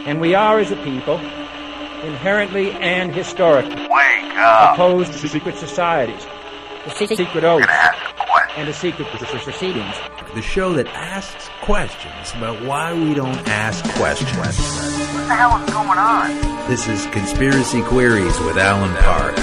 And we are, as a people, inherently and historically Wake up. opposed to secret societies, the secret oaths, and the secret proceedings. The show that asks questions about why we don't ask questions. What the hell is going on? This is Conspiracy Queries with Alan Park.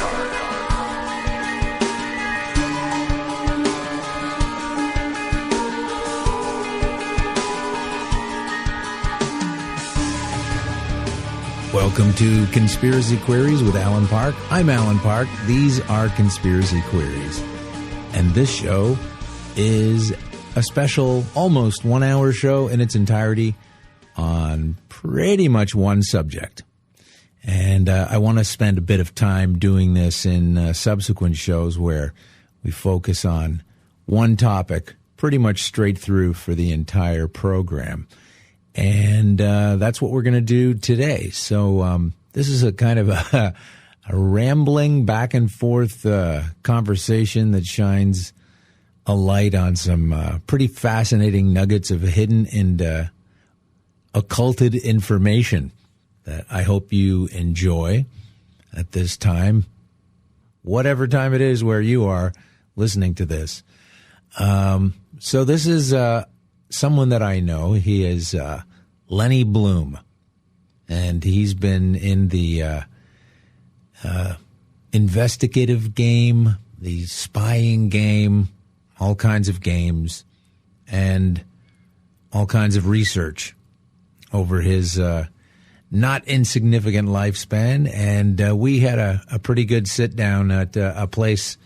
Welcome to Conspiracy Queries with Alan Park. I'm Alan Park. These are Conspiracy Queries. And this show is a special, almost 1 hour show in its entirety on pretty much one subject. And I want to spend a bit of time doing this in subsequent shows where we focus on one topic pretty much straight through for the entire program. And that's what we're going to do today. So this is a kind of a rambling back and forth conversation that shines a light on some pretty fascinating nuggets of hidden and occulted information that I hope you enjoy at this time, whatever time it is where you are listening to this. So this is someone that I know. He is Lenny Bloom, and he's been in the investigative game, the spying game, all kinds of games, and all kinds of research over his not insignificant lifespan. And we had a pretty good sit down at a place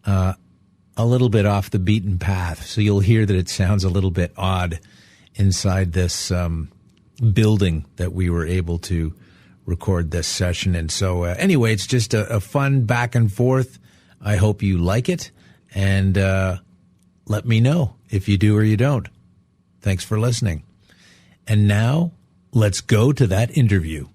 a little bit off the beaten path. So you'll hear that it sounds a little bit odd inside this building that we were able to record this session. And so anyway, it's just a fun back and forth. I hope you like it. And let me know if you do or you don't. Thanks for listening. And now let's go to that interview.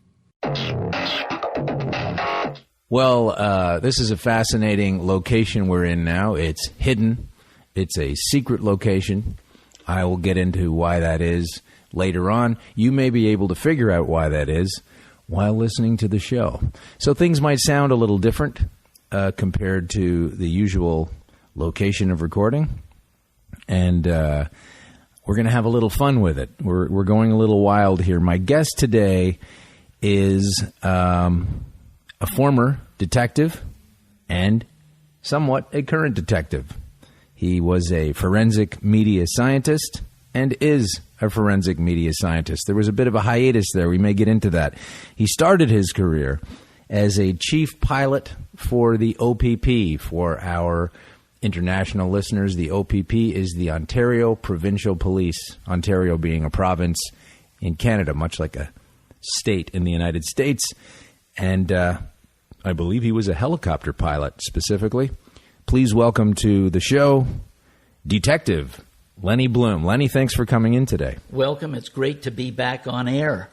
Well, this is a fascinating location we're in now. It's hidden. It's a secret location. I will get into why that is later on. You may be able to figure out why that is while listening to the show. So things might sound a little different compared to the usual location of recording. And we're going to have a little fun with it. We're going a little wild here. My guest today is a former detective and somewhat a current detective. He was a forensic media scientist and is a forensic media scientist. There was a bit of a hiatus there. We may get into that. He started his career as a chief pilot for the OPP. For our international listeners, the OPP is the Ontario Provincial Police, Ontario being a province in Canada, much like a state in the United States. And I believe he was a helicopter pilot specifically. Please welcome to the show, Detective Lenny Bloom. Lenny, thanks for coming in today. Welcome. It's great to be back on air.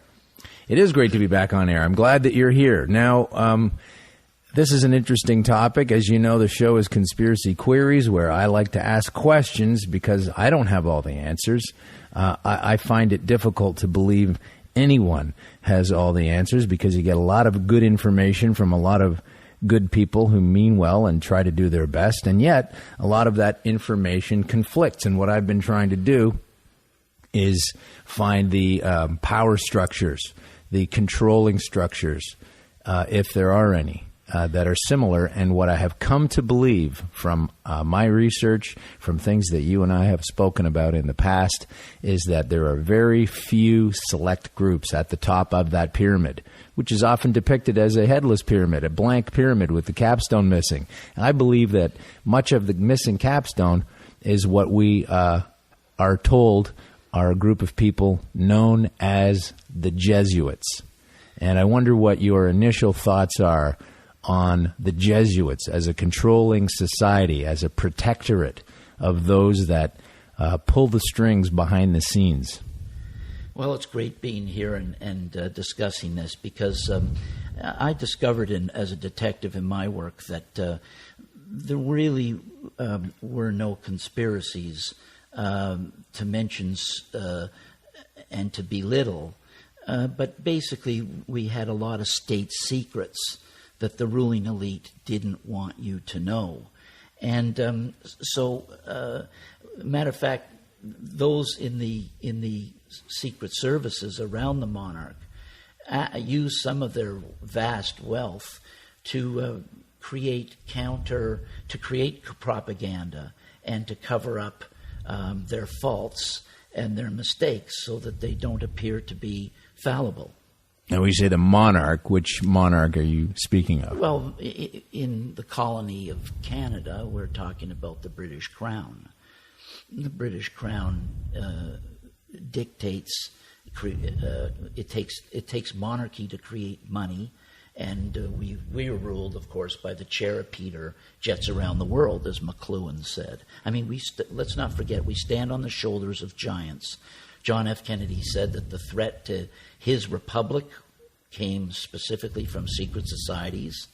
It is great to be back on air. I'm glad that you're here. Now, this is an interesting topic. As you know, the show is Conspiracy Queries, where I like to ask questions because I don't have all the answers. I find it difficult to believe anyone has all the answers because you get a lot of good information from a lot of good people who mean well and try to do their best. And yet, a lot of that information conflicts. And what I've been trying to do is find the power structures, the controlling structures, if there are any, that are similar. And what I have come to believe from my research, from things that you and I have spoken about in the past, is that there are very few select groups at the top of that pyramid, which is often depicted as a headless pyramid, a blank pyramid with the capstone missing. And I believe that much of the missing capstone is what we are told are a group of people known as the Jesuits. And I wonder what your initial thoughts are on the Jesuits as a controlling society, as a protectorate of those that pull the strings behind the scenes. Well, it's great being here and discussing this because I discovered as a detective in my work that there really were no conspiracies to mention and to belittle But basically, we had a lot of state secrets that the ruling elite didn't want you to know. And matter of fact, those in the secret services around the monarch use some of their vast wealth to create propaganda and to cover up their faults and their mistakes so that they don't appear to be fallible. Now, we say the monarch. Which monarch are you speaking of? Well, in the colony of Canada, we're talking about the British Crown. The British Crown dictates. It takes monarchy to create money, and we are ruled, of course, by the Charipeder jets around the world, as McLuhan said. I mean, let's not forget, we stand on the shoulders of giants. John F. Kennedy said that the threat to his republic came specifically from secret societies.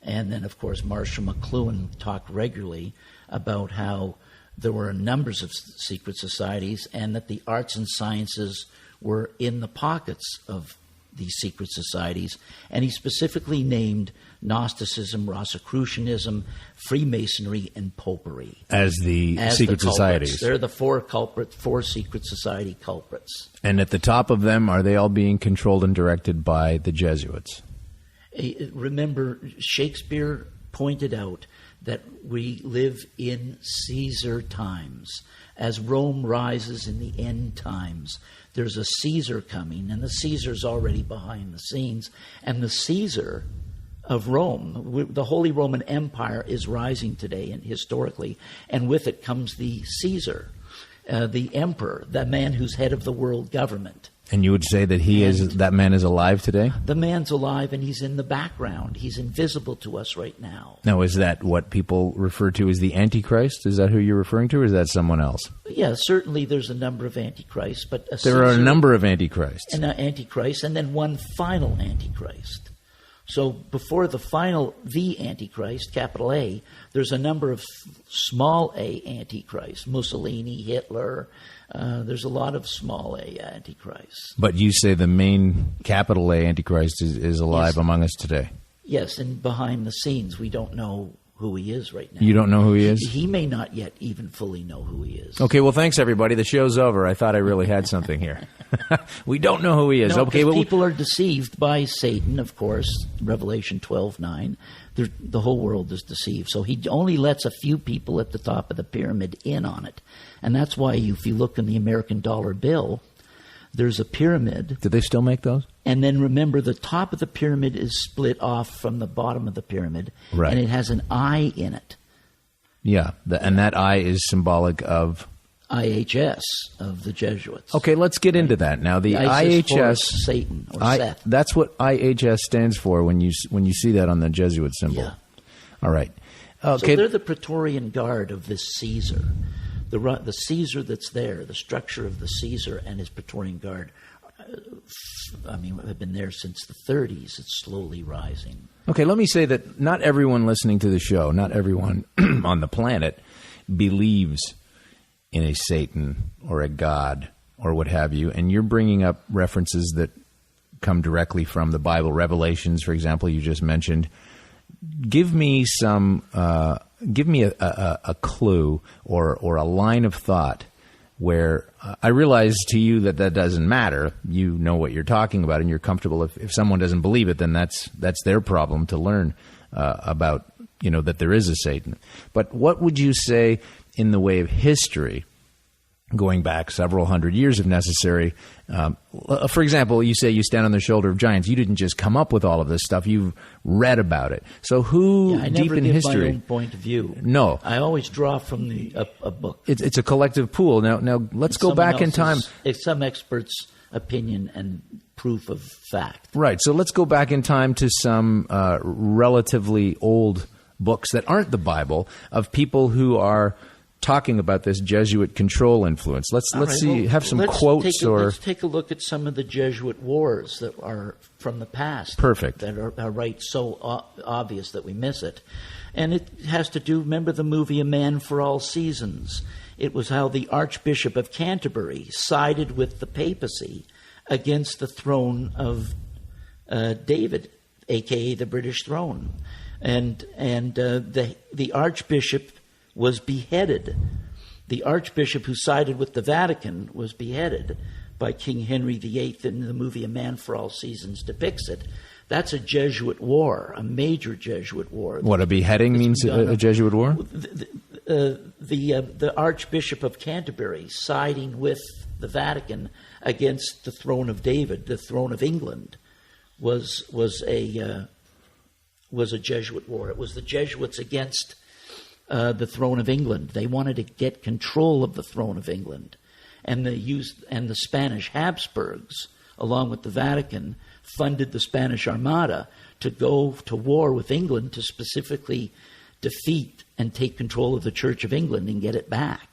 And then, of course, Marshall McLuhan talked regularly about how there were numbers of secret societies and that the arts and sciences were in the pockets of these secret societies. And he specifically named Gnosticism, Rosicrucianism, Freemasonry, and Popery as the secret societies. They're the four secret society culprits. And at the top of them, are they all being controlled and directed by the Jesuits? Remember, Shakespeare pointed out that we live in Caesar times. As Rome rises in the end times, there's a Caesar coming, and the Caesar's already behind the scenes. And the Caesar of Rome, the Holy Roman Empire, is rising today and historically, and with it comes the Caesar, the emperor, the man who's head of the world government. And you would say that that man is alive today? The man's alive, and he's in the background. He's invisible to us right now. Now, is that what people refer to as the Antichrist? Is that who you're referring to, or is that someone else? Yeah, certainly there's a number of Antichrists, but there are a number of Antichrists. And Antichrist, and then one final Antichrist. So before the Antichrist, capital A, there's a number of small a Antichrists, Mussolini, Hitler. There's a lot of small a Antichrists. But you say the main capital A Antichrist is alive among us today. Yes, and behind the scenes, we don't know who he is right now. You don't know who he is? He may not yet even fully know who he is. Okay, well, thanks, everybody. The show's over. I thought I really had something here. We don't know who he is. No, okay, people are deceived by Satan, of course, Revelation 12:9. The whole world is deceived. So he only lets a few people at the top of the pyramid in on it. And that's why if you look in the American dollar bill, there's a pyramid. Do they still make those? And then remember, the top of the pyramid is split off from the bottom of the pyramid. Right. And it has an eye in it. Yeah, and that eye is symbolic of? IHS, of the Jesuits. Okay, let's get into that. Now, the IHS, Satan or Seth. That's what IHS stands for when you see that on the Jesuit symbol. Yeah. All right. Okay. So they're the Praetorian Guard of this Caesar. The Caesar that's there, the structure of the Caesar and his Praetorian Guard, have been there since the 30s. It's slowly rising. Okay, let me say that not everyone listening to the show, not everyone on the planet believes in a Satan or a God or what have you, and you're bringing up references that come directly from the Bible. Revelations, for example, you just mentioned. Give me a clue or a line of thought where I realize to you that doesn't matter. You know what you're talking about, and you're comfortable. If someone doesn't believe it, then that's their problem to learn about that there is a Satan. But what would you say in the way of history, going back several hundred years if necessary? For example, you say you stand on the shoulder of giants. You didn't just come up with all of this stuff. You've read about it. So who deep in history? I never give my own point of view. No. I always draw from a book. It's a collective pool. Now let's go back in time. It's some expert's opinion and proof of fact. Right. So let's go back in time to some relatively old books that aren't the Bible of people who are talking about this Jesuit control influence. Let's have some quotes let's take a look at some of the Jesuit wars that are from the past. Perfect. That are so obvious that we miss it. And it has to do, remember the movie A Man for All Seasons? It was how the Archbishop of Canterbury sided with the papacy against the throne of David, a.k.a. the British throne. And the Archbishop was beheaded. The Archbishop who sided with the Vatican was beheaded by King Henry VIII, in the movie A Man for All Seasons depicts it. That's a Jesuit war, a major Jesuit war. What, a beheading means a Jesuit war? The Archbishop of Canterbury siding with the Vatican against the throne of David, the throne of England, was a Jesuit war. It was the Jesuits against the throne of England. They wanted to get control of the throne of England, and the Spanish Habsburgs, along with the Vatican, funded the Spanish Armada to go to war with England to specifically defeat and take control of the Church of England and get it back.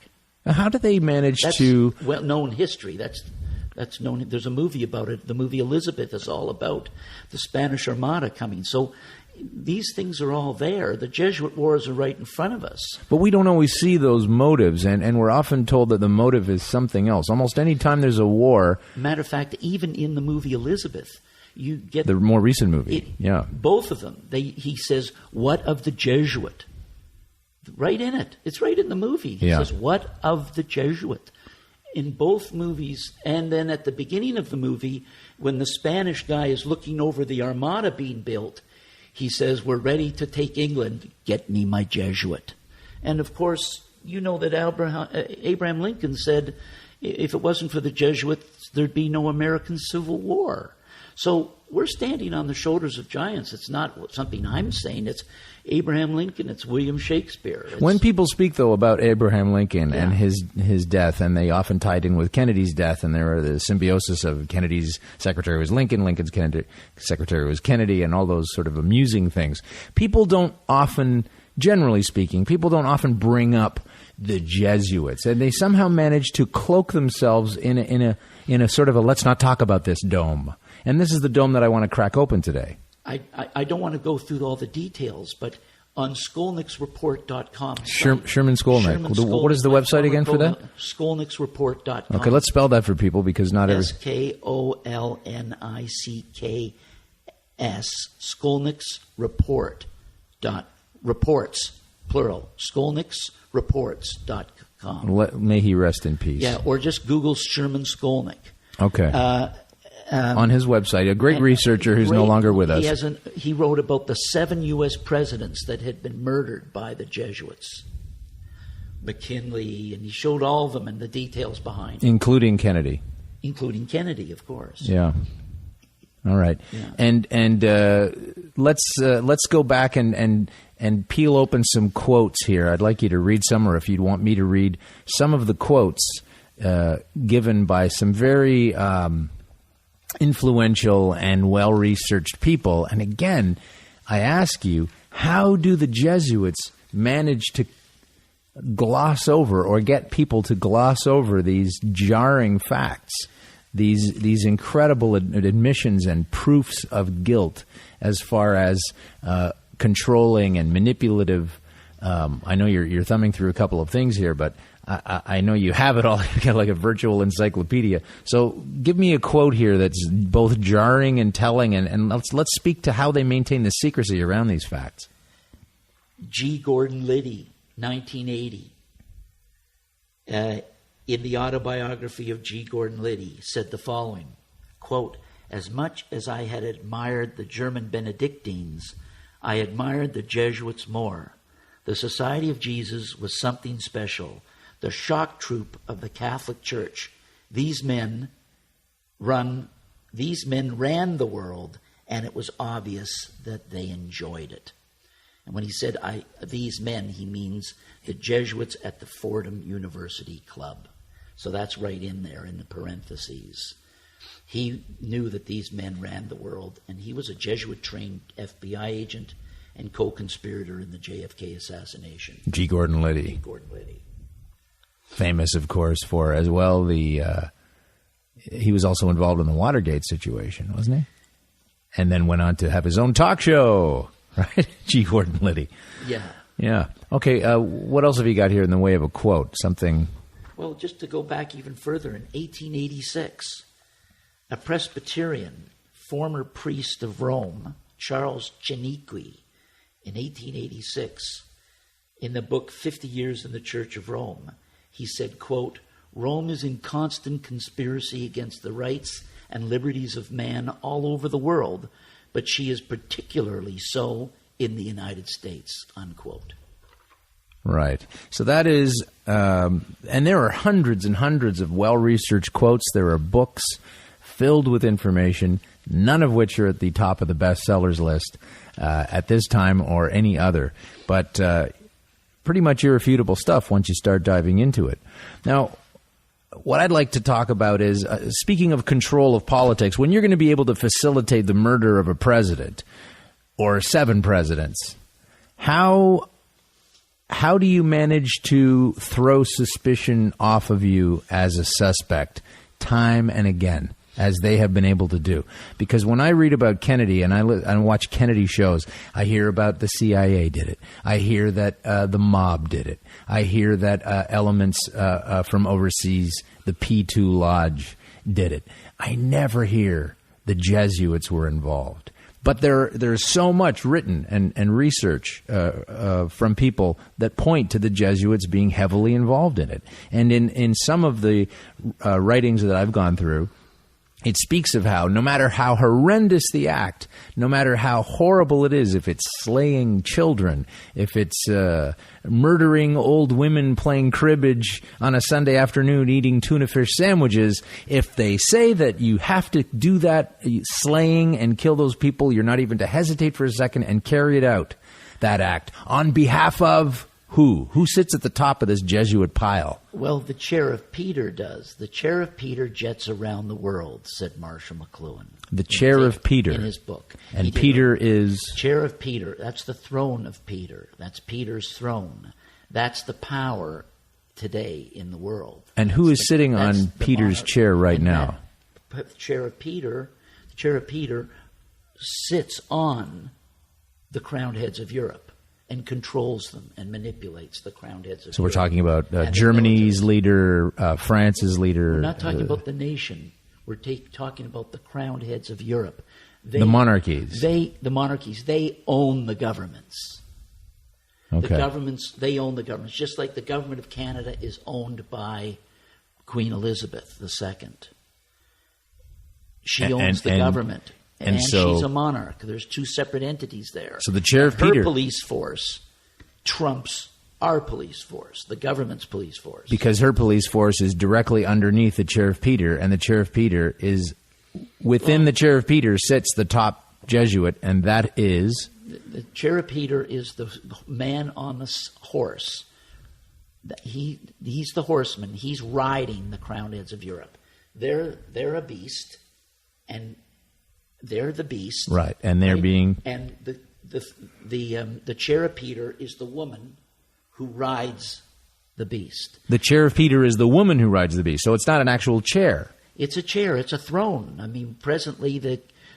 How do they manage to? Well-known history. That's known. There's a movie about it. The movie Elizabeth is all about the Spanish Armada coming. So these things are all there. The Jesuit wars are right in front of us. But we don't always see those motives, and we're often told that the motive is something else. Almost any time there's a war... Matter of fact, even in the movie Elizabeth, you get... The more recent movie, yeah. Both of them. He says, what of the Jesuit? Right in it. It's right in the movie. He says, what of the Jesuit? In both movies, and then at the beginning of the movie, when the Spanish guy is looking over the Armada being built, he says, we're ready to take England. Get me my Jesuit. And, of course, you know that Abraham Lincoln said, if it wasn't for the Jesuits, there'd be no American Civil War. So we're standing on the shoulders of giants. It's not something I'm saying. It's Abraham Lincoln. It's William Shakespeare. When people speak, though, about Abraham Lincoln and his death, and they often tied in with Kennedy's death, and there are the symbiosis of Kennedy's secretary was Lincoln, Lincoln's secretary was Kennedy, and all those sort of amusing things. People don't often, generally speaking, bring up the Jesuits, and they somehow manage to cloak themselves in a sort of a let's not talk about this dome. And this is the dome that I want to crack open today. I don't want to go through all the details, but on Skolnicksreport.com. Sherman Skolnick. What is the website again for that? Skolnicksreport.com. Okay, let's spell that for people because not every... Skolnicks. Reports, plural. Skolnicksreports.com. May he rest in peace. Yeah, or just Google Sherman Skolnick. Okay. On his website, a great researcher who's no longer with us. He wrote about the 7 U.S. presidents that had been murdered by the Jesuits. McKinley, and he showed all of them and the details behind it. Including Kennedy. Including Kennedy, of course. Yeah. All right. Yeah. And let's go back and peel open some quotes here. I'd like you to read some, or if you'd want me to read some of the quotes given by some very influential and well-researched people. And again, I ask you, how do the Jesuits manage to gloss over or get people to gloss over these jarring facts, these incredible admissions and proofs of guilt as far as controlling and manipulative? I know you're thumbing through a couple of things here, but I know you have it all like a virtual encyclopedia. So give me a quote here that's both jarring and telling, and let's speak to how they maintain the secrecy around these facts. G. Gordon Liddy, 1980, in the autobiography of G. Gordon Liddy, said the following, quote, "As much as I had admired the German Benedictines, I admired the Jesuits more. The Society of Jesus was something special. The shock troop of the Catholic Church. These men ran the world, and it was obvious that they enjoyed it." And when he said these men, he means the Jesuits at the Fordham University Club. So that's right in there in the parentheses. He knew that these men ran the world, and he was a Jesuit-trained FBI agent and co-conspirator in the JFK assassination. G. Gordon Liddy. G. Gordon Liddy. Famous, of course, for as well he was also involved in the Watergate situation, wasn't he? And then went on to have his own talk show, right? G. Gordon Liddy. Yeah. Yeah. Okay, what else have you got here in the way of a quote? Something... Well, just to go back even further, in 1886, a Presbyterian, former priest of Rome, Charles Chiniqui, in 1886, in the book 50 Years in the Church of Rome, he said, quote, "Rome is in constant conspiracy against the rights and liberties of man all over the world, but she is particularly so in the United States," unquote. Right. So that is, and there are hundreds and hundreds of well-researched quotes. There are books filled with information, none of which are at the top of the bestsellers list at this time or any other. But pretty much irrefutable stuff once you start diving into it. Now, what I'd like to talk about is, speaking of control of politics, when you're going to be able to facilitate the murder of a president or 7 presidents, how do you manage to throw suspicion off of you as a suspect time and again, as they have been able to do? Because when I read about Kennedy and I watch Kennedy shows, I hear about the CIA did it. I hear that the mob did it. I hear that elements from overseas, the P2 Lodge, did it. I never hear the Jesuits were involved. But there's so much written and research from people that point to the Jesuits being heavily involved in it. And in some of the writings that I've gone through, it speaks of how no matter how horrendous the act, no matter how horrible it is, if it's slaying children, if it's murdering old women playing cribbage on a Sunday afternoon eating tuna fish sandwiches, if they say that you have to do that slaying and kill those people, you're not even to hesitate for a second and carry it out, that act, on behalf of who? Who sits at the top of this Jesuit pile? Well, the chair of Peter does. The chair of Peter jets around the world, said Marshall McLuhan. The chair of Peter. In his book. And Peter is? Chair of Peter. That's the throne of Peter. That's Peter's throne. That's the power today in the world. And who is sitting on Peter's chair right now? The chair of Peter sits on the crowned heads of Europe and controls them and manipulates the crowned heads of Europe. So we're talking about Germany's leader, France's leader. We're not talking about the nation. We're talking about the crowned heads of Europe. The monarchies. The monarchies. They own the governments. Okay. The governments. They own the governments. Just like the government of Canada is owned by Queen Elizabeth II. She owns the government. And so, she's a monarch. There's 2 separate entities there. So the chair of Peter. Her police force trumps our police force, the government's police force. Because her police force is directly underneath the chair of Peter, and the chair of Peter is within the chair of Peter sits the top Jesuit, and that is? The chair of Peter is the man on the horse. He's the horseman. He's riding the crowned heads of Europe. They're a beast, and they're the beast, right? And they're being, and the chair of Peter is the woman who rides the beast. The chair of Peter is the woman who rides the beast. So it's not an actual chair. It's a chair. It's a throne. I mean, presently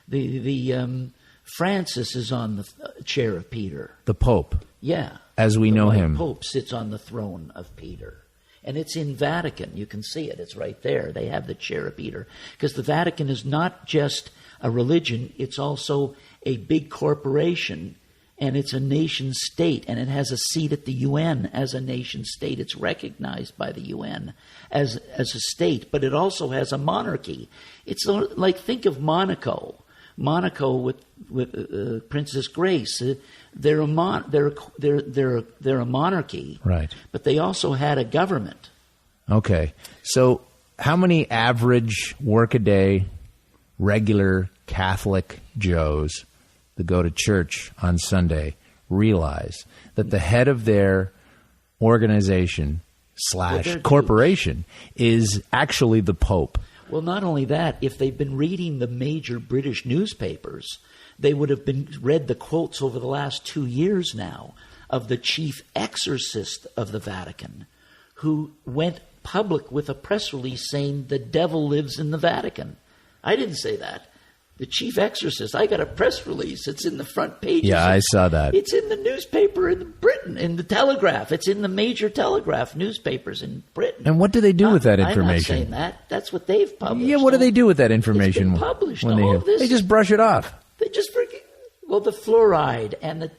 the Francis is on the chair of Peter. The Pope. Yeah, as we know him. The Pope sits on the throne of Peter. And it's in Vatican. You can see it. It's right there. They have the chair of Peter. Because the Vatican is not just a religion. It's also a big corporation. And it's a nation state. And it has a seat at the UN as a nation state. It's recognized by the UN as a state. But it also has a monarchy. It's like, think of Monaco. Monaco with Princess Grace. They're a monarchy, right? But they also had a government. Okay, so how many average workaday, regular Catholic Joes that go to church on Sunday realize that the head of their organization / corporation is actually the Pope? Well, not only that, if they've been reading the major British newspapers, they would have read the quotes over the last 2 years now of the chief exorcist of the Vatican, who went public with a press release saying the devil lives in the Vatican. I didn't say that. The chief exorcist. I got a press release. It's in the front page. Yeah, I saw that. It's in the newspaper in Britain, in the Telegraph. It's in the major Telegraph newspapers in Britain. And what do they do with that information? I'm not saying that. That's what they've published. Yeah, what do they do with that information? It's been published. When all of this. They just brush it off. They just forget. Well, the fluoride and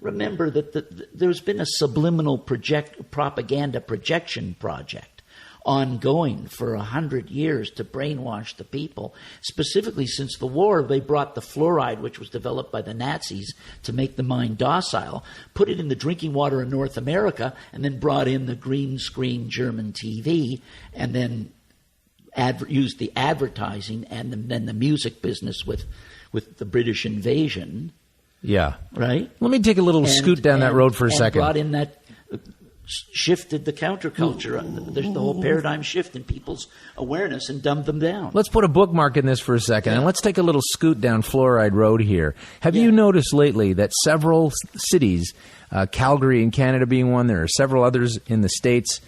remember that there's been a subliminal propaganda projection project ongoing for 100 years to brainwash the people. Specifically, since the war, they brought the fluoride, which was developed by the Nazis to make the mind docile, put it in the drinking water in North America, and then brought in the green screen German TV, and then used the advertising and then the music business with the British invasion. Yeah. Right? Let me take a little scoot down that road for a second. Brought in that, shifted the counterculture. There's the whole paradigm shift in people's awareness and dumbed them down. Let's put a bookmark in this for a second, and let's take a little scoot down Fluoride Road here. Have you noticed lately that several cities, Calgary in Canada being one, there are several others in the States,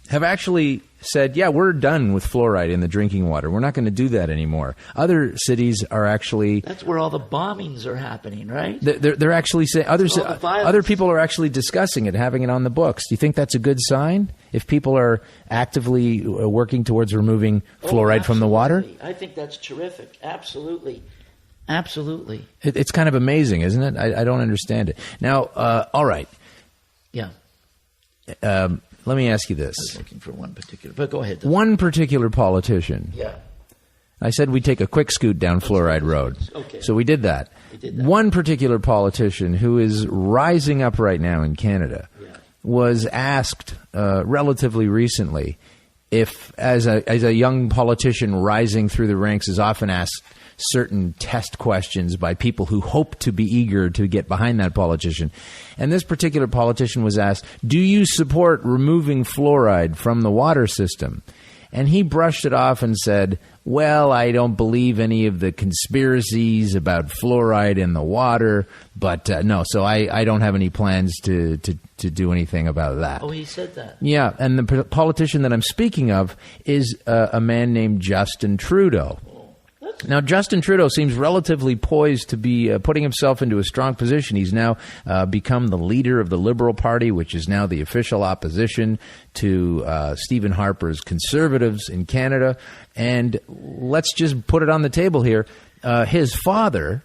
have actually said, yeah, we're done with fluoride in the drinking water. We're not going to do that anymore. Other cities are actually... That's where all the bombings are happening, right? They're actually saying... Other people are actually discussing it, having it on the books. Do you think that's a good sign? If people are actively working towards removing fluoride from the water? I think that's terrific. Absolutely. Absolutely. It's kind of amazing, isn't it? I don't understand it. Now, all right. Yeah. Let me ask you this. I was looking for one particular, but go ahead. One particular politician. Yeah. I said we'd take a quick scoot down Fluoride Road. Okay. So we did that. One particular politician who is rising up right now in Canada was asked relatively recently if, as a young politician rising through the ranks, is often asked certain test questions by people who hope to be eager to get behind that politician. And this particular politician was asked, do you support removing fluoride from the water system? And he brushed it off and said, well, I don't believe any of the conspiracies about fluoride in the water, but no, so I don't have any plans to do anything about that. Oh, he said that. Yeah, and the politician that I'm speaking of is a man named Justin Trudeau. Now, Justin Trudeau seems relatively poised to be putting himself into a strong position. He's now become the leader of the Liberal Party, which is now the official opposition to Stephen Harper's Conservatives in Canada. And let's just put it on the table here. His father,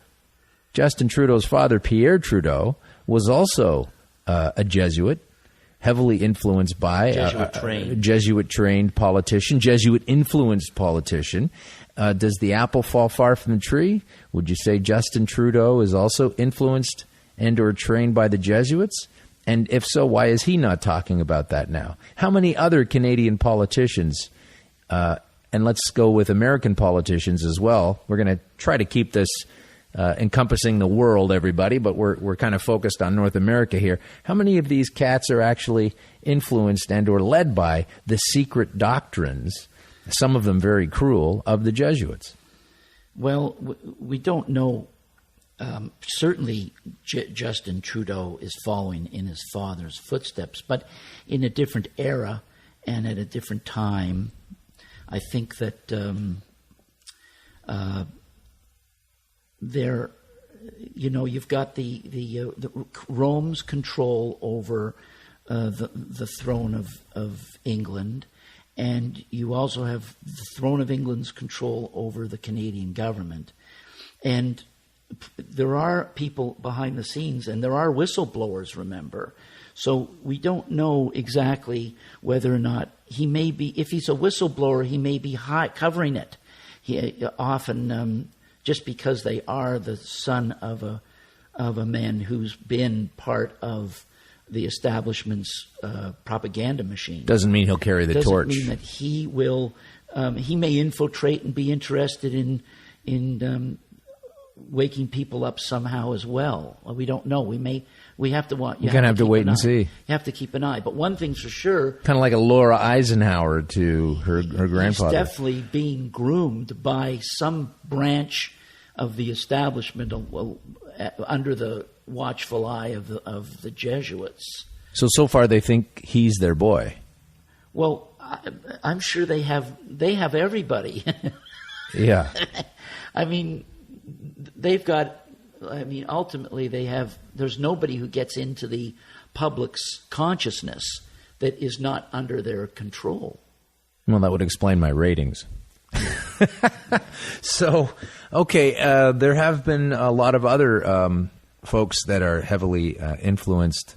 Justin Trudeau's father, Pierre Trudeau, was also a Jesuit, heavily influenced by Jesuit-trained politician, Jesuit-influenced politician. Does the apple fall far from the tree? Would you say Justin Trudeau is also influenced and or trained by the Jesuits? And if so, why is he not talking about that now? How many other Canadian politicians, and let's go with American politicians as well. We're going to try to keep this encompassing the world, everybody, but we're kind of focused on North America here. How many of these cats are actually influenced and or led by the secret doctrines, some of them very cruel, of the Jesuits? Well, we don't know. Certainly, Justin Trudeau is following in his father's footsteps, but in a different era and at a different time. I think that you've got the Rome's control over the throne of England. And you also have the throne of England's control over the Canadian government. And there are people behind the scenes, and there are whistleblowers, remember. So we don't know exactly whether or not he may be, if he's a whistleblower, he may be covering it. He often, just because they are the son of a man who's been part of the establishment's propaganda machine. Doesn't mean he'll carry the torch. Doesn't mean that he will. He may infiltrate and be interested in waking people up somehow as well. We don't know. We have to want. You're going to have to wait and see. You have to keep an eye. But one thing's for sure. Kind of like a Laura Eisenhower to her grandfather. He's definitely being groomed by some branch of the establishment under the watchful eye of the Jesuits. So far they think he's their boy. Well, I'm sure they have everybody. Yeah. I mean, ultimately there's nobody who gets into the public's consciousness that is not under their control. Well, that would explain my ratings. So, okay, there have been a lot of other folks that are heavily influenced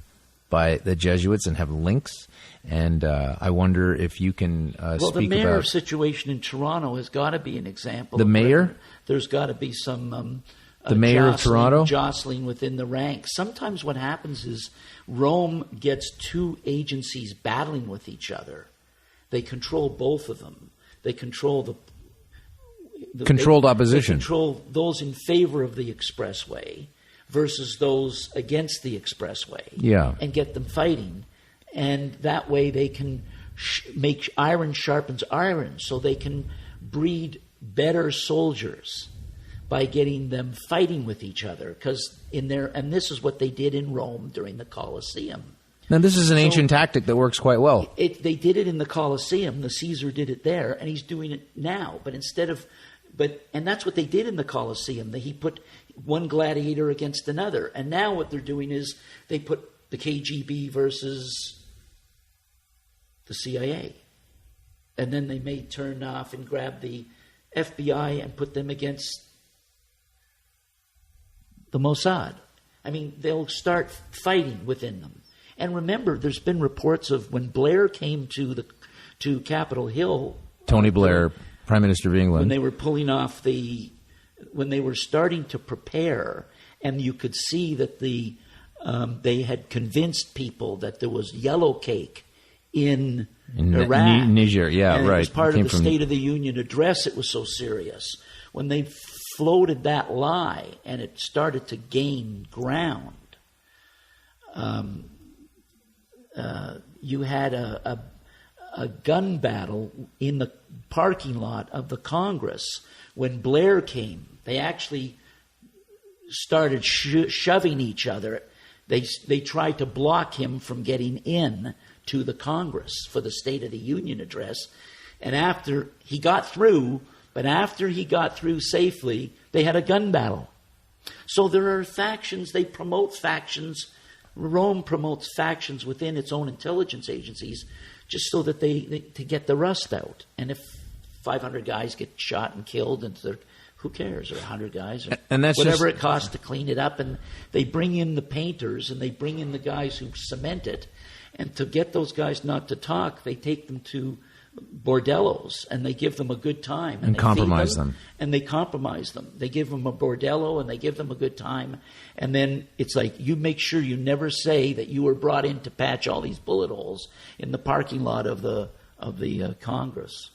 by the Jesuits and have links. And I wonder if you can speak about... the mayor situation in Toronto has got to be an example. The mayor? There's got to be some... the mayor of Toronto? Jostling within the ranks. Sometimes what happens is Rome gets two agencies battling with each other. They control both of them. They control the controlled opposition. They control those in favor of the expressway versus those against the expressway. Yeah. And get them fighting. And that way they can make iron sharpens iron, so they can breed better soldiers by getting them fighting with each other. Because and this is what they did in Rome during the Colosseum. Now, this is an ancient tactic that works quite well. They did it in the Colosseum. The Caesar did it there, and he's doing it now. And that's what they did in the Colosseum. He put one gladiator against another. And now what they're doing is they put the KGB versus the CIA. And then they may turn off and grab the FBI and put them against the Mossad. I mean, they'll start fighting within them. And remember, there's been reports of when Blair came to Capitol Hill. Tony Blair, Prime Minister of England. When they were pulling off when they were starting to prepare, and you could see that they had convinced people that there was yellow cake in Iraq. Niger, yeah, and right. It was part of the State of the Union address. It was so serious. When they floated that lie and it started to gain ground, you had a gun battle in the parking lot of the Congress. When Blair came, they actually started shoving each other. They tried to block him from getting in to the Congress for the State of the Union address. And after he got through safely, they had a gun battle. So there are factions. They promote factions. Rome promotes factions within its own intelligence agencies just so that to get the rust out. And if 500 guys get shot and killed, and who cares? Or 100 guys, or and that's whatever it costs to clean it up. And they bring in the painters and they bring in the guys who cement it. And to get those guys not to talk, they take them to bordellos and they give them a good time. And compromise them. And they compromise them. They give them a bordello and they give them a good time. And then it's like, you make sure you never say that you were brought in to patch all these bullet holes in the parking lot of the Congress.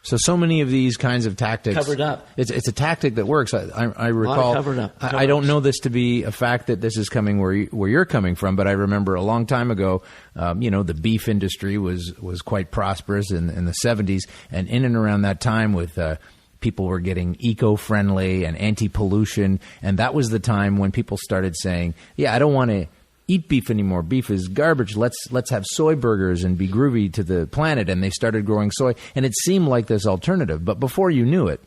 So many of these kinds of tactics covered up. It's a tactic that works. I recall. Covered up. I don't know this to be a fact that this is coming where you're coming from, but I remember a long time ago, the beef industry was quite prosperous in the 70s, and in and around that time with people were getting eco-friendly and anti-pollution, and that was the time when people started saying, "Yeah, I don't want to eat beef anymore. Beef is garbage. Let's have soy burgers and be groovy to the planet." And they started growing soy, and it seemed like this alternative. But before you knew it,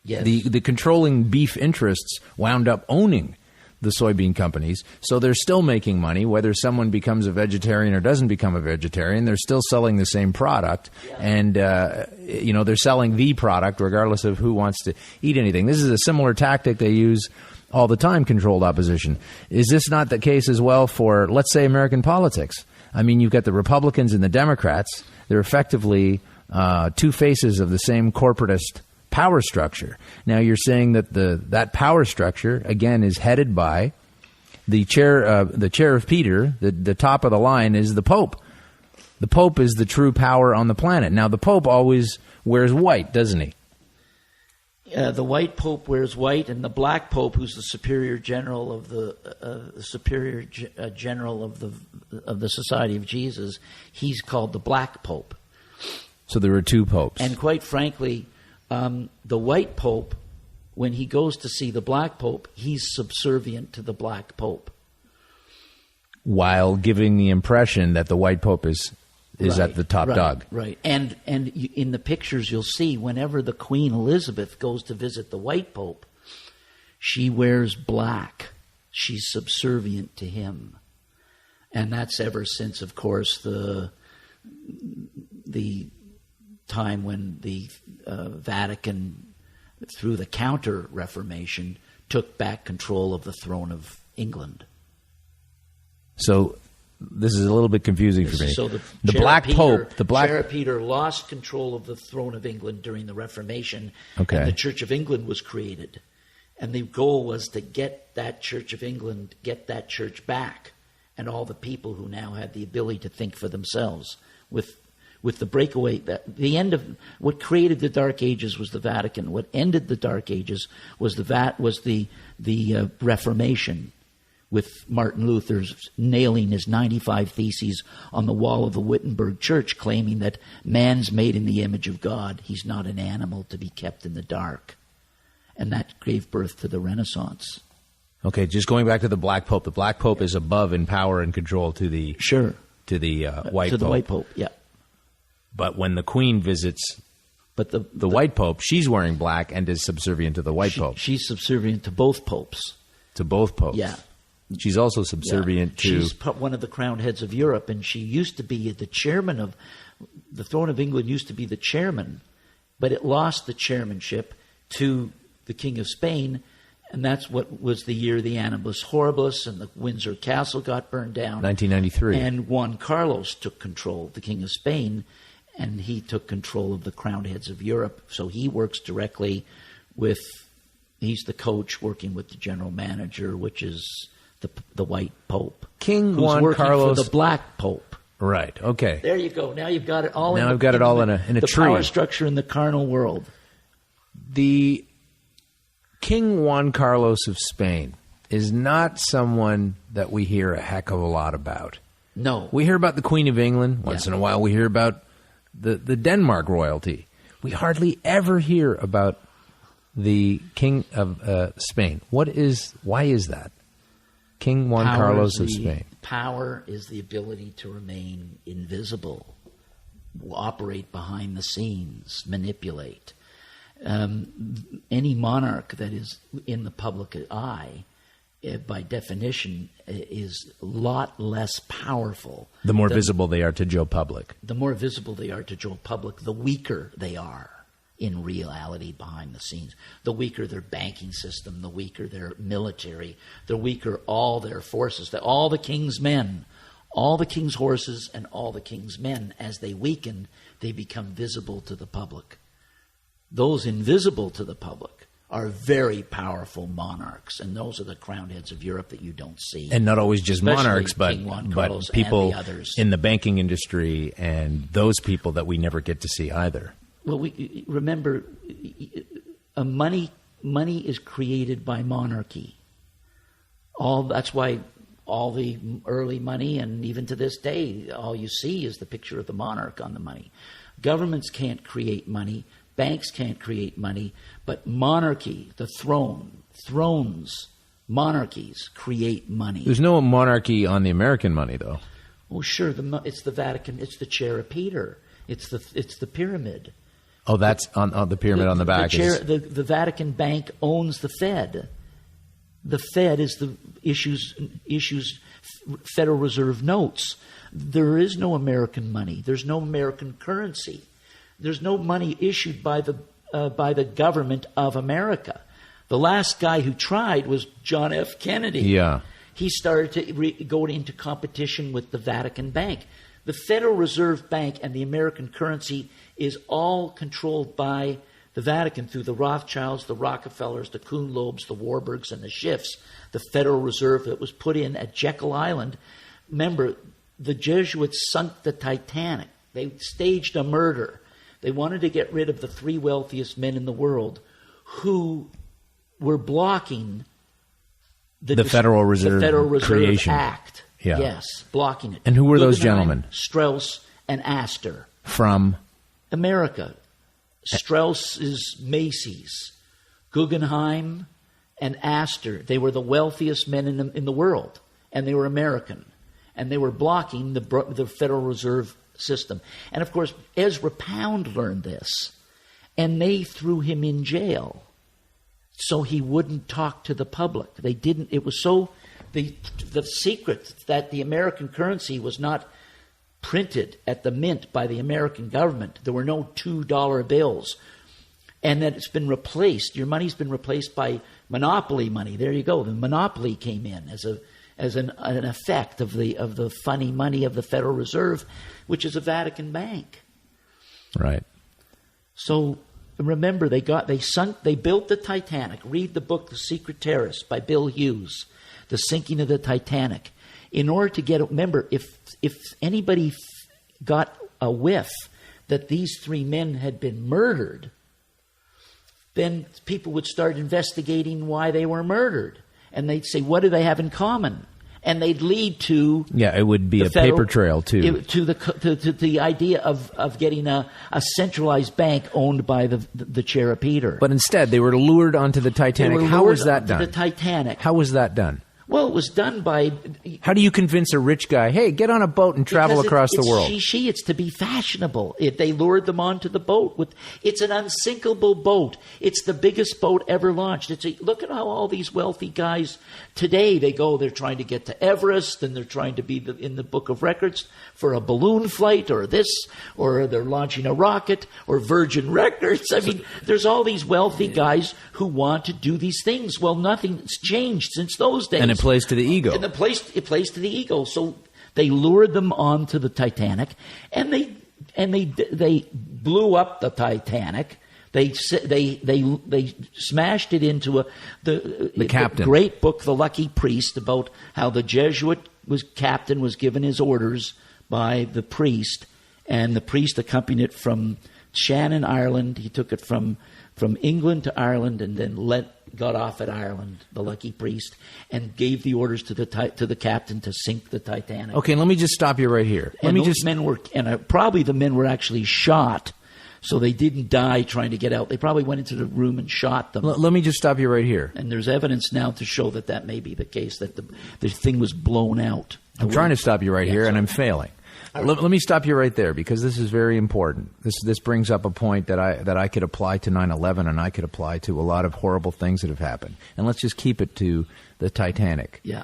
yes, the controlling beef interests wound up owning the soybean companies. So they're still making money, whether someone becomes a vegetarian or doesn't become a vegetarian. They're still selling the same product, and they're selling the product regardless of who wants to eat anything. This is a similar tactic they use all the time, controlled opposition. Is this not the case as well for, let's say, American politics? I mean, you've got the Republicans and the Democrats. They're effectively two faces of the same corporatist power structure. Now, you're saying that that power structure, again, is headed by the chair of Peter. The top of the line is the Pope. The Pope is the true power on the planet. Now, the Pope always wears white, doesn't he? The white pope wears white, and the black pope, who's the superior general of general of the Society of Jesus, he's called the black pope. So there are two popes. And quite frankly, the white pope, when he goes to see the black pope, he's subservient to the black pope, while giving the impression that the white pope is is at the top dog. Right. And in the pictures you'll see, whenever the Queen Elizabeth goes to visit the White Pope, she wears black. She's subservient to him. And that's ever since, of course, the time when the Vatican, through the counter-reformation, took back control of the throne of England. So this is a little bit confusing for me. So the Black Pope, Cherub Peter lost control of the throne of England during the Reformation, Okay. and the Church of England was created. And the goal was to get that Church of England, get that church back, and all the people who now had the ability to think for themselves. With the breakaway, the end of what created the Dark Ages was the Vatican. What ended the Dark Ages was the Reformation, with Martin Luther's nailing his 95 Theses on the wall of the Wittenberg Church, claiming that man's made in the image of God. He's not an animal to be kept in the dark. And that gave birth to the Renaissance. Okay, just going back to the Black Pope. The Black Pope is above in power and control to the White Pope. To the White Pope, yeah. But when the Queen visits the White Pope, she's wearing black and is subservient to the White Pope. She's subservient to both popes. To both popes. Yeah. She's also subservient to... She's one of the crowned heads of Europe, and she used to be the chairman of... The throne of England used to be the chairman, but it lost the chairmanship to the King of Spain, and that's what was the year the Annibus Horribilis and the Windsor Castle got burned down. 1993. And Juan Carlos took control, the King of Spain, and he took control of the crowned heads of Europe. So he works directly with... He's the coach working with the general manager, which is the White Pope. King who's Juan working Carlos... for the Black Pope. Right, okay. There you go. Now you've got it all I've got it all in a the tree. Power structure in the carnal world. The King Juan Carlos of Spain is not someone that we hear a heck of a lot about. No. We hear about the Queen of England. Once in a while we hear about the Denmark royalty. We hardly ever hear about the King of Spain. Why is that? King Juan Carlos of Spain. Power is the ability to remain invisible, operate behind the scenes, manipulate. Any monarch that is in the public eye, by definition, is a lot less powerful. The more visible they are to Joe Public. The more visible they are to Joe Public, the weaker they are in reality behind the scenes. The weaker their banking system, the weaker their military, the weaker all their forces, all the king's men, all the king's horses and all the king's men, as they weaken, they become visible to the public. Those invisible to the public are very powerful monarchs, and those are the crowned heads of Europe that you don't see. And not always just Especially monarchs, but people and the others. in the banking industry and those people that we never get to see either. Well, we remember, money is created by monarchy. That's why all the early money, and even to this day, all you see is the picture of the monarch on the money. Governments can't create money. Banks can't create money. But monarchy, the thrones, monarchies create money. There's no monarchy on the American money, though. Oh, sure. It's the Vatican. It's the Chair of Peter. It's the pyramid. Oh, that's on the pyramid on the back. The Vatican Bank owns the Fed. The Fed issues Federal Reserve notes. There is no American money. There's no American currency. There's no money issued by the government of America. The last guy who tried was John F. Kennedy. Yeah. He started to go into competition with the Vatican Bank. The Federal Reserve Bank and the American currency is all controlled by the Vatican through the Rothschilds, the Rockefellers, the Kuhn Loebs, the Warburgs, and the Schiffs. The Federal Reserve that was put in at Jekyll Island. Remember, the Jesuits sunk the Titanic. They staged a murder. They wanted to get rid of the three wealthiest men in the world who were blocking the Federal Reserve creation. Act. Yeah. Yes, blocking it. And who were those Guggenheim, gentlemen? Strauss and Astor. From? America. Strauss is Macy's. Guggenheim and Astor. They were the wealthiest men in the world, and they were American. And they were blocking the Federal Reserve system. And of course, Ezra Pound learned this, and they threw him in jail so he wouldn't talk to the public. They didn't. It was so the secret that the American currency was not printed at the mint by the American government. There were no $2 bills. And that it's been replaced. Your money's been replaced by monopoly money. There you go. The monopoly came in as an effect of the funny money of the Federal Reserve, which is a Vatican bank. Right. So remember, they built the Titanic. Read the book The Secret Terrorists by Bill Hughes, The Sinking of the Titanic. In order to get, remember, if anybody got a whiff that these three men had been murdered, then people would start investigating why they were murdered. And they'd say, what do they have in common? And they'd lead to... Yeah, it would be a paper trail, too. To the idea of getting a centralized bank owned by the chair of Peter. But instead, they were lured onto the Titanic. How was that done? The Titanic. How was that done? Well, it was done by... How do you convince a rich guy, hey, get on a boat and travel across the world? It's to be fashionable. They lured them onto the boat. It's an unsinkable boat. It's the biggest boat ever launched. Look at how all these wealthy guys today, they're trying to get to Everest, and they're trying to be in the book of records for a balloon flight or this, or they're launching a rocket, or Virgin Records. I mean, there's all these wealthy guys who want to do these things. Well, nothing's changed since those days. And it plays to the ego. And it plays to the ego. So they lured them onto the Titanic, and they blew up the Titanic. They smashed it into the captain. Great book, The Lucky Priest, about how the Jesuit captain was given his orders by the priest, and the priest accompanied it from Shannon, Ireland. He took it from England to Ireland, and then got off at Ireland, the Lucky Priest, and gave the orders to the captain to sink the Titanic. Okay, let me just stop you right here. Probably the men were actually shot, so they didn't die trying to get out. They probably went into the room and shot them. Let me just stop you right here. And there's evidence now to show that may be the case, that the thing was blown out. I'm trying to stop you right here, and I'm failing. Let me stop you right there, because this is very important. This brings up a point that I could apply to 9/11, and I could apply to a lot of horrible things that have happened. And let's just keep it to the Titanic. Yeah.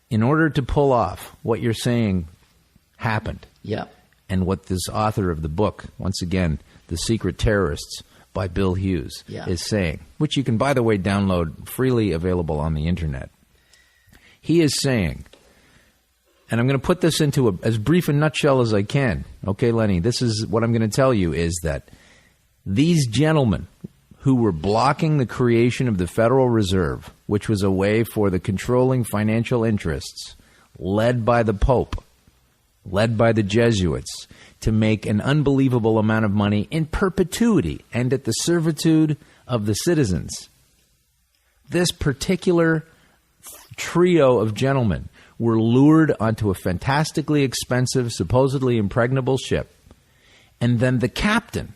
In order to pull off what you're saying happened, yeah, and what this author of the book, once again, The Secret Terrorists by Bill Hughes, is saying, which you can, by the way, download freely available on the internet. He is saying, and I'm going to put this into as brief a nutshell as I can. Okay, Lenny, this is what I'm going to tell you, is that these gentlemen who were blocking the creation of the Federal Reserve, which was a way for the controlling financial interests, led by the Pope, led by the Jesuits, to make an unbelievable amount of money in perpetuity and at the servitude of the citizens. This particular trio of gentlemen were lured onto a fantastically expensive, supposedly impregnable ship. And then the captain,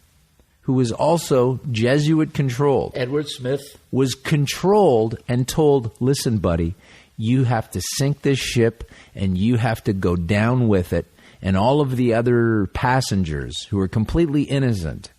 who was also Jesuit-controlled, Edward Smith, was controlled and told, listen, buddy, you have to sink this ship and you have to go down with it. And all of the other passengers who are completely innocent,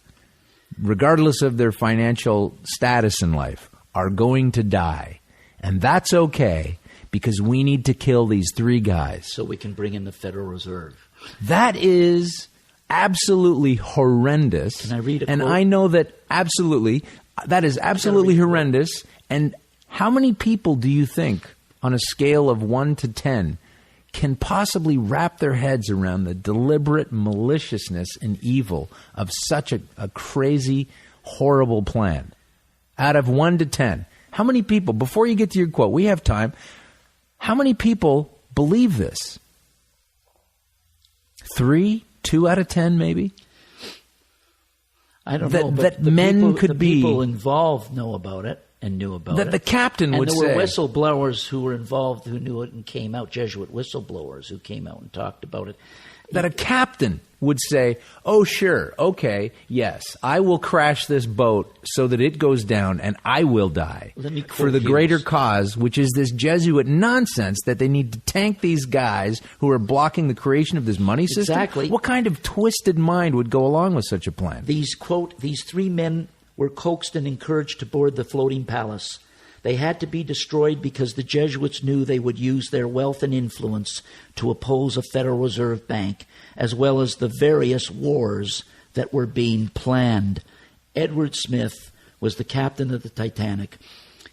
regardless of their financial status in life, are going to die. And that's okay, because we need to kill these three guys. So we can bring in the Federal Reserve. That is absolutely horrendous. Can I read a quote? And I know that that is absolutely horrendous. And how many people do you think, on a scale of 1 to 10, can possibly wrap their heads around the deliberate maliciousness and evil of such a crazy, horrible plan? Out of 1 to 10. How many people, before you get to your quote, we have time, how many people believe this? 3? 2 out of 10, maybe? I don't know. But the people involved know about it and knew about it. That the captain would say. And there were whistleblowers who were involved who knew it and came out, Jesuit whistleblowers who came out and talked about it. that a captain would say, oh, sure, okay, yes, I will crash this boat so that it goes down and I will die for the greater cause, which is this Jesuit nonsense that they need to tank these guys who are blocking the creation of this money system? Exactly. What kind of twisted mind would go along with such a plan? These 3 men were coaxed and encouraged to board the floating palace. They had to be destroyed because the Jesuits knew they would use their wealth and influence to oppose a Federal Reserve Bank, as well as the various wars that were being planned. Edward Smith was the captain of the Titanic.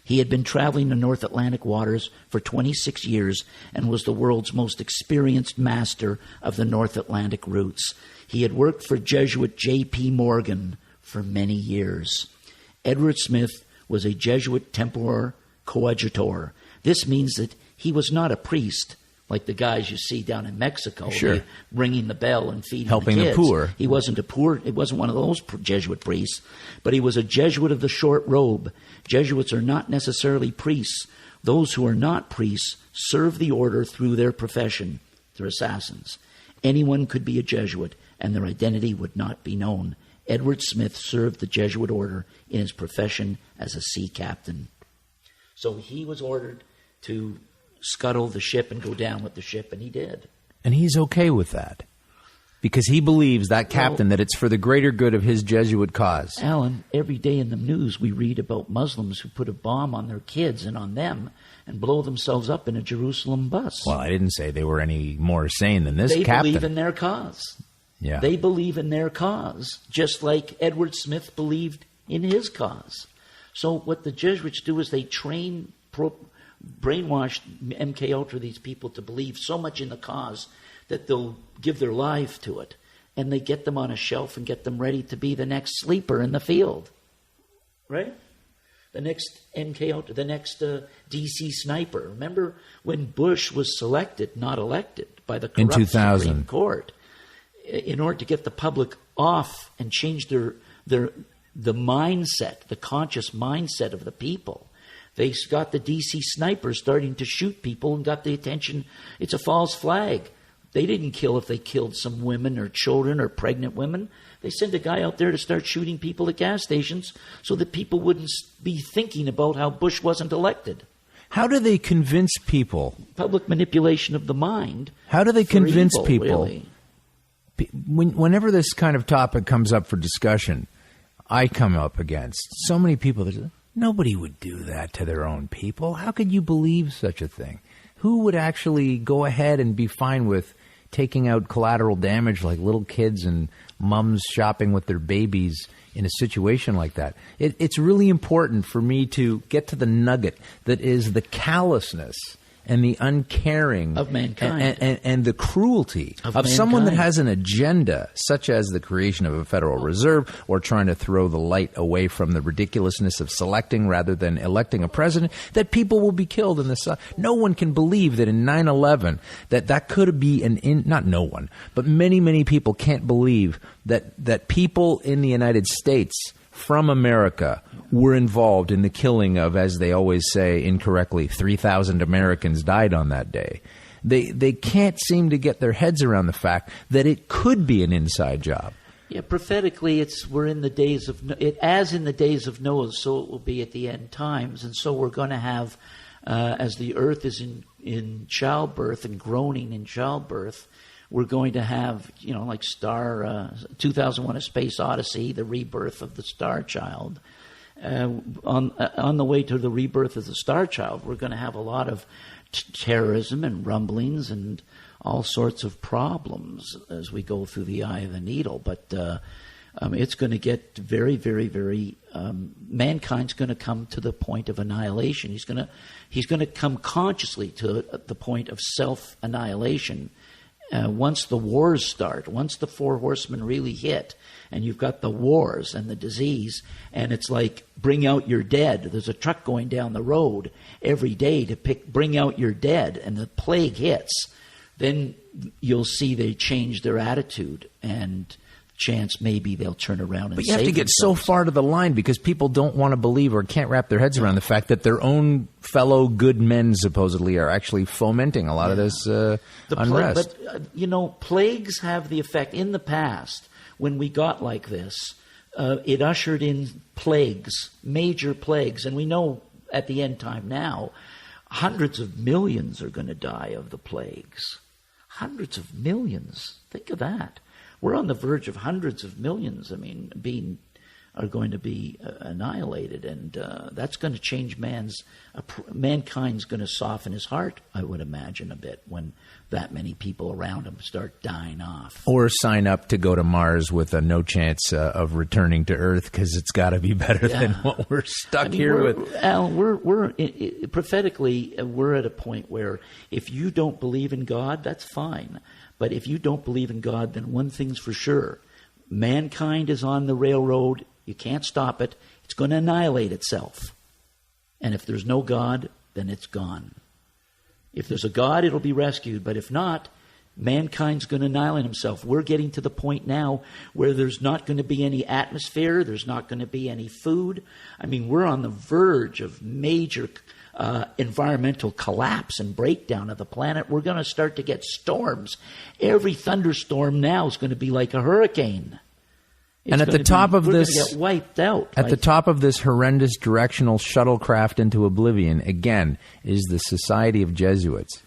He had been traveling the North Atlantic waters for 26 years and was the world's most experienced master of the North Atlantic routes. He had worked for Jesuit J.P. Morgan for many years. Edward Smith was a Jesuit tempor coadjutor. This means that he was not a priest like the guys you see down in Mexico, sure, ringing the bell and feeding helping the kids. The poor. He wasn't it wasn't one of those Jesuit priests, but he was a Jesuit of the short robe. Jesuits are not necessarily priests. Those who are not priests serve the order through their profession. They're assassins. Anyone could be a Jesuit, and their identity would not be known. Edward Smith served the Jesuit order in his profession as a sea captain. So he was ordered to scuttle the ship and go down with the ship, and he did. And he's okay with that because he believes, that captain, that it's for the greater good of his Jesuit cause. Alan, every day in the news we read about Muslims who put a bomb on their kids and on them and blow themselves up in a Jerusalem bus. Well, I didn't say they were any more sane than this captain. They believe in their cause. Yeah. They believe in their cause, just like Edward Smith believed in his cause. So what the Jesuits do is they brainwash MK Ultra, these people, to believe so much in the cause that they'll give their life to it. And they get them on a shelf and get them ready to be the next sleeper in the field. Right? The next MK Ultra, the next DC sniper. Remember when Bush was selected, not elected, by the corrupt in 2000 Supreme Court? In order to get the public off and change the mindset, the conscious mindset of the people, they got the DC snipers starting to shoot people and got the attention. It's a false flag. They didn't kill if they killed some women or children or pregnant women. They sent a guy out there to start shooting people at gas stations so that people wouldn't be thinking about how Bush wasn't elected. How do they convince people? Public manipulation of the mind. How do they convince evil, people? Really. Whenever this kind of topic comes up for discussion, I come up against so many people that say, nobody would do that to their own people. How could you believe such a thing? Who would actually go ahead and be fine with taking out collateral damage like little kids and mums shopping with their babies in a situation like that? It's really important for me to get to the nugget that is the callousness and the uncaring of mankind and the cruelty of someone that has an agenda, such as the creation of a Federal Reserve or trying to throw the light away from the ridiculousness of selecting rather than electing a president, that people will be killed in the sun. No one can believe that in 9/11 that could be not no one, but many, many people can't believe that people in the United States from America were involved in the killing of, as they always say incorrectly, 3,000 Americans died on that day. They can't seem to get their heads around the fact that it could be an inside job. Yeah, prophetically, we're in the days of as in the days of Noah, so it will be at the end times, and so we're going to have, as the earth is in childbirth and groaning in childbirth, we're going to have, like 2001: A Space Odyssey, the rebirth of the Star Child. On the way to the rebirth of the Star Child, we're going to have a lot of terrorism and rumblings and all sorts of problems as we go through the eye of the needle. But it's going to get very, very, very. Mankind's going to come to the point of annihilation. He's going to come consciously to the point of self-annihilation. Once the wars start, once the four horsemen really hit, and you've got the wars and the disease, and it's like bring out your dead. There's a truck going down the road every day to bring out your dead, and the plague hits. Then you'll see they change their attitude, and chance maybe they'll turn around and But you have to save get so themselves. far to the line because people don't want to believe or can't wrap their heads around the fact that their own fellow good men supposedly are actually fomenting a lot of this unrest. But, plagues have the effect. In the past, when we got like this, it ushered in plagues, major plagues. And we know at the end time now, hundreds of millions are going to die of the plagues. Hundreds of millions. Think of that. We're on the verge of hundreds of millions. Are going to be annihilated, and that's going to change mankind's going to soften his heart, I would imagine, a bit when that many people around him start dying off. Or sign up to go to Mars with a no chance of returning to Earth because it's got to be better than what we're stuck here with. Al, we're prophetically, we're at a point where if you don't believe in God, that's fine. But if you don't believe in God, then one thing's for sure. Mankind is on the railroad. You can't stop it. It's going to annihilate itself. And if there's no God, then it's gone. If there's a God, it'll be rescued. But if not, mankind's going to annihilate himself. We're getting to the point now where there's not going to be any atmosphere. There's not going to be any food. We're on the verge of major environmental collapse and breakdown of the planet. We're going to start to get storms. Every thunderstorm now is going to be like a hurricane. And at the top of this, we're going to get wiped out. At the top of this horrendous directional shuttlecraft into oblivion, again, is the Society of Jesuits.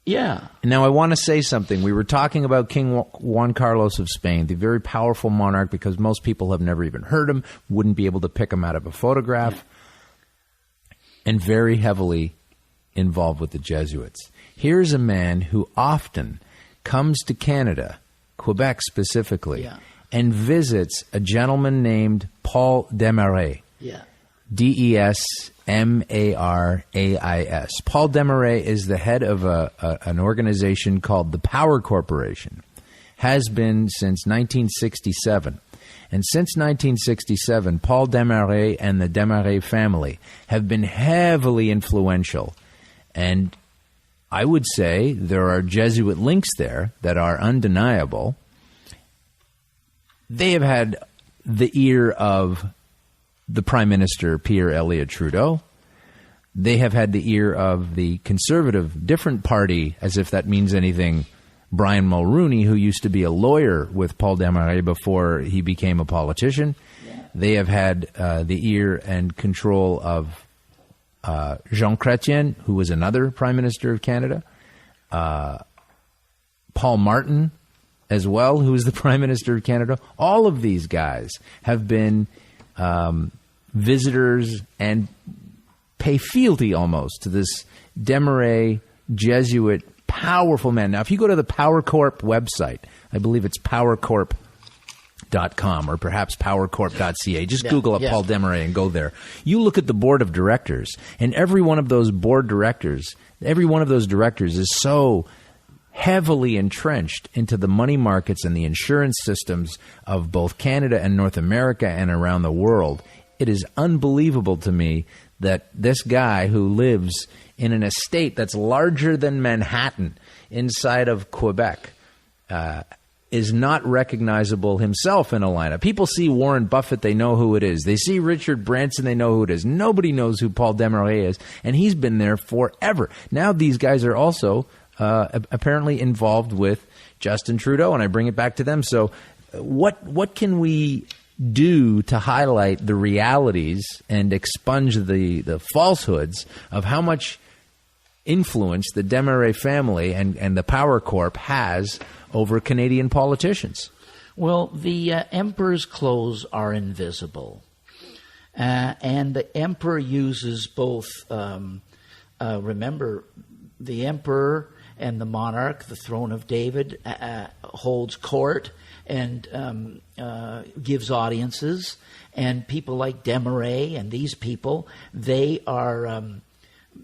Yeah. Now, I want to say something. We were talking about King Juan Carlos of Spain, the very powerful monarch, because most people have never even heard him, wouldn't be able to pick him out of a photograph, and very heavily involved with the Jesuits. Here's a man who often comes to Canada, Quebec specifically, and visits a gentleman named Paul Desmarais. Yeah. Desmarais. Paul Desmarais is the head of an organization called the Power Corporation. Has been since 1967. And since 1967, Paul Desmarais and the Desmarais family have been heavily influential. And I would say there are Jesuit links there that are undeniable. They have had the ear of the Prime Minister, Pierre Elliott Trudeau. They have had the ear of the conservative, different party, as if that means anything, Brian Mulroney, who used to be a lawyer with Paul Desmarais before he became a politician. Yeah. They have had the ear and control of Jean Chrétien, who was another Prime Minister of Canada. Paul Martin, as well, who is the Prime Minister of Canada. All of these guys have been visitors and pay fealty almost to this Desmarais Jesuit powerful man. Now, if you go to the Power Corp website, I believe it's powercorp.com or perhaps powercorp.ca. Just Google up Paul Desmarais and go there. You look at the board of directors, and every one of those directors is so heavily entrenched into the money markets and the insurance systems of both Canada and North America and around the world. It is unbelievable to me that this guy who lives in an estate that's larger than Manhattan inside of Quebec is not recognizable himself in a lineup. People see Warren Buffett, they know who it is. They see Richard Branson, they know who it is. Nobody knows who Paul Desmarais is, and he's been there forever. Now these guys are also apparently involved with Justin Trudeau, and I bring it back to them. So what can we do to highlight the realities and expunge the falsehoods of how much influence the Desmarais family and the Power Corp has over Canadian politicians? Well, the emperor's clothes are invisible. And the emperor uses both, remember, the emperor and the monarch, the throne of David, holds court and gives audiences. And people like Desmarais and these people, they are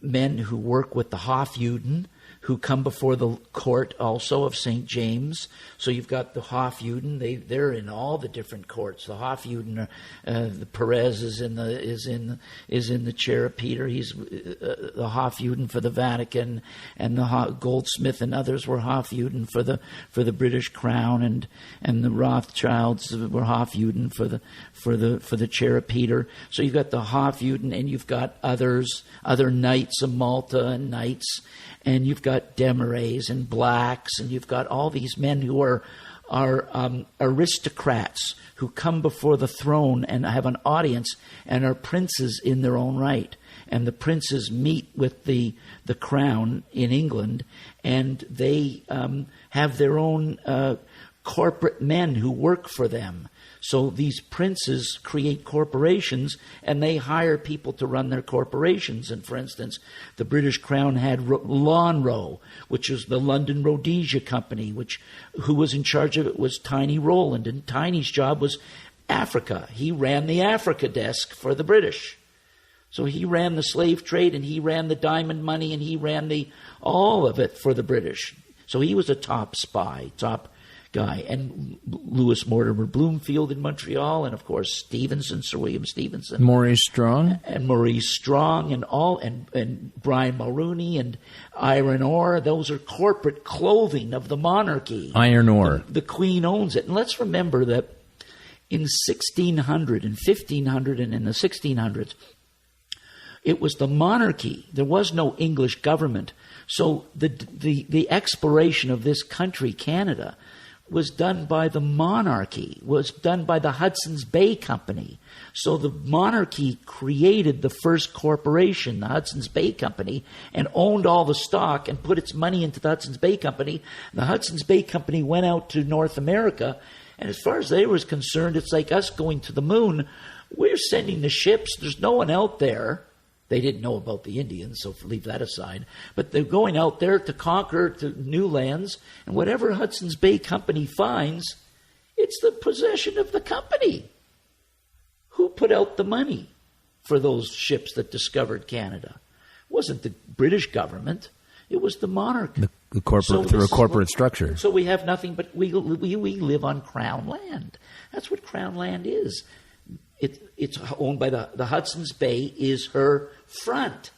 men who work with the Hofjuden, who come before the court also of St. James. So you've got the Hofjuden. They're in all the different courts. The Hofjuden, the Perez is in the chair of Peter. He's the Hofjuden for the Vatican, and the Goldsmith and others were Hofjuden for the British Crown, and the Rothschilds were Hofjuden for the chair of Peter. So you've got the Hofjuden, and you've got other knights of Malta and knights. And you've got Demarés and blacks, and you've got all these men who are aristocrats who come before the throne and have an audience and are princes in their own right. And the princes meet with the crown in England, and they have their own corporate men who work for them. So these princes create corporations, and they hire people to run their corporations. And for instance, the British Crown had Lonro, which was the London Rhodesia Company, who was in charge of it was Tiny Rowland. And Tiny's job was Africa. He ran the Africa desk for the British. So he ran the slave trade, and he ran the diamond money, and he ran all of it for the British. So he was a top spy, top guy. And Lewis Mortimer Bloomfield in Montreal, and of course Stevenson, Sir William Stevenson, Maurice Strong, and Brian Mulrooney and Iron Ore. Those are corporate clothing of the monarchy. Iron Ore. The Queen owns it. And let's remember that in 1600 and 1500 and in the 1600s, it was the monarchy. There was no English government. So the exploration of this country, Canada, was done by the monarchy, was done by the Hudson's Bay Company. So the monarchy created the first corporation, the Hudson's Bay Company, and owned all the stock and put its money into the Hudson's Bay Company. The Hudson's Bay Company went out to North America, and as far as they were concerned, it's like us going to the moon. We're sending the ships. There's no one out there. They didn't know about the Indians, so leave that aside. But they're going out there to conquer to new lands, and whatever Hudson's Bay Company finds, it's the possession of the company. Who put out the money for those ships that discovered Canada? It wasn't the British government. It was the monarch. The corporate, through a corporate structure. So we have nothing but we live on Crown land. That's what Crown land is. It's owned by the Hudson's Bay is her front,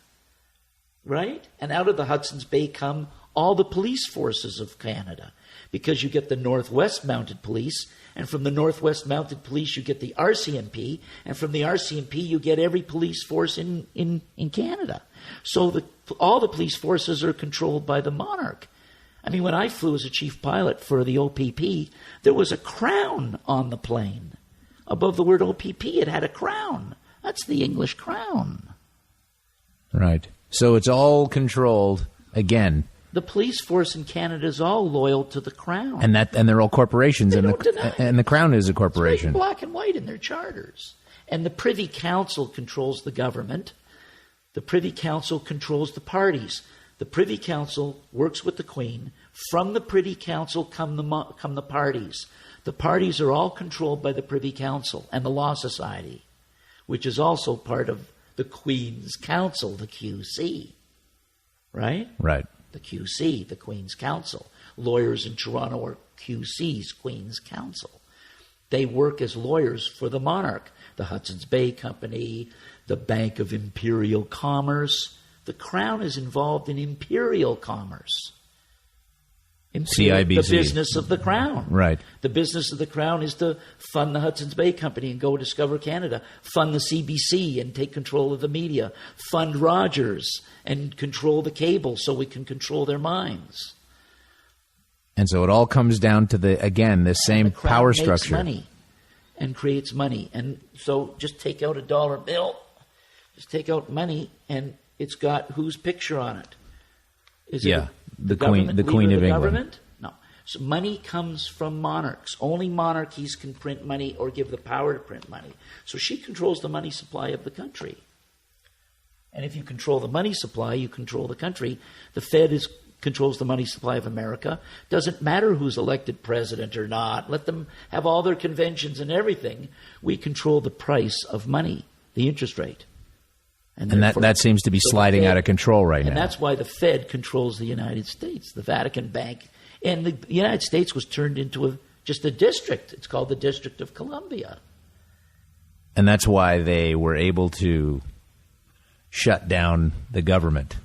right? And out of the Hudson's Bay come all the police forces of Canada, because you get the Northwest Mounted Police, and from the Northwest Mounted Police you get the RCMP, and from the RCMP you get every police force in Canada. So all the police forces are controlled by the monarch. I mean, when I flew as a chief pilot for the OPP, there was a crown on the plane. Above the word OPP, it had a crown. That's the English crown. Right. So it's all controlled, again. The police force in Canada is all loyal to the crown. And they're all corporations, They and don't deny it. and the crown is a It's corporation. right in black and white in their charters. And the Privy Council controls the government. The Privy Council controls the parties. The Privy Council works with the Queen. From the Privy Council come the parties. The parties are all controlled by the Privy Council and the Law Society, which is also part of the Queen's Council, the QC. Right? Right. The QC, the Queen's Council. Lawyers in Toronto are QC's, Queen's Council. They work as lawyers for the monarch. The Hudson's Bay Company, the Bank of Imperial Commerce. The Crown is involved in imperial commerce. CIBC. The business of the Crown. Right. The business of the Crown is to fund the Hudson's Bay Company and go discover Canada. Fund the CBC and take control of the media. Fund Rogers and control the cable so we can control their minds. And so it all comes down to this same The Crown power makes structure. money and creates money. And so just take out a dollar bill. Just take out money, and it's got whose picture on it? Is it the Queen of England. Government? No. So money comes from monarchs. Only monarchies can print money or give the power to print money. So she controls the money supply of the country. And if you control the money supply, you control the country. The Fed controls the money supply of America. Doesn't matter who's elected president or not. Let them have all their conventions and everything. We control the price of money, the interest rate. And that seems to be sliding out of control right now. And that's why the Fed controls the United States, the Vatican Bank. And the United States was turned into just a district. It's called the District of Columbia. And that's why they were able to shut down the government.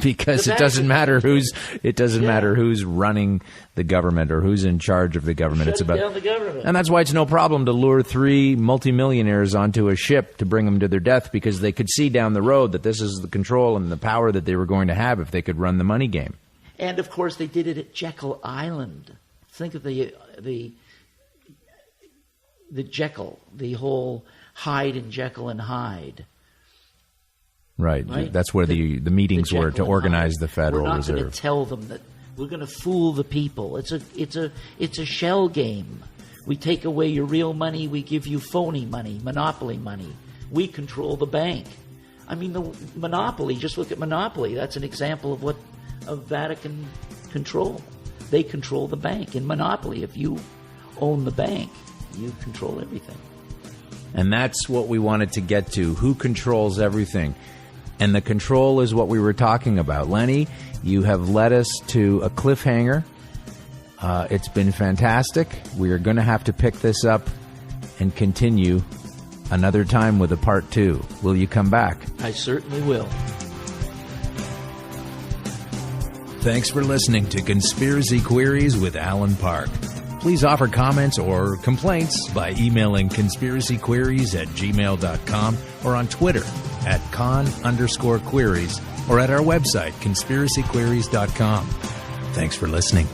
Because it doesn't matter who's running the government or who's in charge of the government. Shut down the government. And that's why it's no problem to lure 3 multimillionaires onto a ship to bring them to their death, because they could see down the road that this is the control and the power that they were going to have if they could run the money game. And of course, they did it at Jekyll Island. Think of the Jekyll, the whole Hyde and Jekyll and Hyde. Right. That's where the meetings were to organize the Federal Reserve. We're not going to tell them that. We're going to fool the people. It's a shell game. We take away your real money. We give you phony money, monopoly money. We control the bank. I mean, the monopoly. Just look at Monopoly. That's an example of Vatican control. They control the bank. In Monopoly, if you own the bank, you control everything. And that's what we wanted to get to. Who controls everything? And the control is what we were talking about. Lenny, you have led us to a cliffhanger. It's been fantastic. We are going to have to pick this up and continue another time with a part 2. Will you come back? I certainly will. Thanks for listening to Conspiracy Queries with Alan Park. Please offer comments or complaints by emailing conspiracyqueries@gmail.com or on Twitter @con_queries or at our website, conspiracyqueries.com. Thanks for listening.